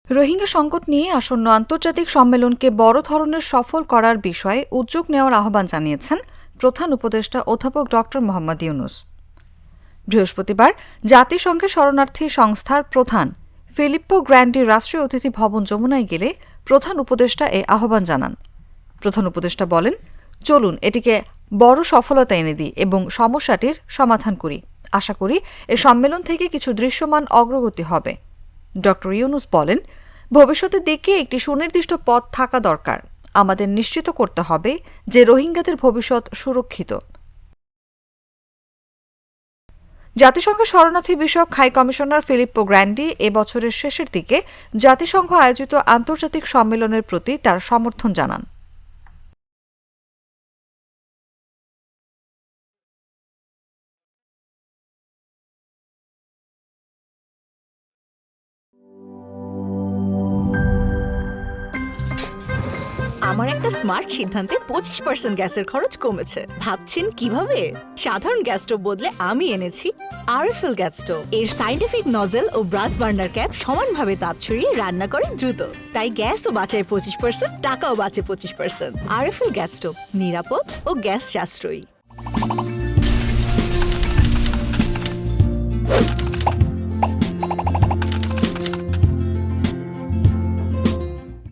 রোহিঙ্গা সংকট নিয়ে আসন্ন আন্তর্জাতিক সম্মেলনকে বড় ধরনের সফল করার বিষয়ে উদ্যোগ নেওয়ার আহ্বান জানিয়েছেন প্রধান উপদেষ্টা অধ্যাপক ড মোহাম্মদ ইউনূস। বৃহস্পতিবার জাতিসংঘের শরণার্থী সংস্থার প্রধান ফিলিপ্পো গ্র্যান্ডি রাষ্ট্রীয় অতিথি ভবন যমুনায় গেলে প্রধান উপদেষ্টা এই আহ্বান জানান। প্রধান উপদেষ্টা বলেন, চলুন এটিকে বড় সফলতা এনে দিই এবং সমস্যাটির সমাধান করি। আশা করি এ সম্মেলন থেকে কিছু দৃশ্যমান অগ্রগতি হবে। ড ইউনূস বলেন, ভবিষ্যতের দিকে একটি সুনির্দিষ্ট পথ থাকা দরকার। আমাদের নিশ্চিত করতে হবে যে রোহিঙ্গাদের ভবিষ্যৎ সুরক্ষিত। জাতিসংঘ শরণার্থী বিষয়ক হাই কমিশনার ফিলিপ্পো গ্র্যান্ডি এ বছরের শেষের দিকে জাতিসংঘ আয়োজিত আন্তর্জাতিক সম্মেলনের প্রতি তার সমর্থন জানান। আমার একটা স্মার্ট সিদ্ধান্তে 25% গ্যাসের খরচ কমেছে। ভাবছেন কিভাবে? সাধারণ গ্যাস স্টোভ বদলে আমি এনেছি আরএফএল গ্যাস স্টোভ। এর সাইন্টিফিক নজেল ও ব্রাস বার্নার ক্যাপ সমানভাবে তাপ ছড়িয়ে রান্না করে দ্রুত। তাই গ্যাসও বাঁচায় 25%, টাকাও বাঁচে 25%। আরএফএল গ্যাস স্টোভ নিরাপদ ও গ্যাস সাশ্রয়ী।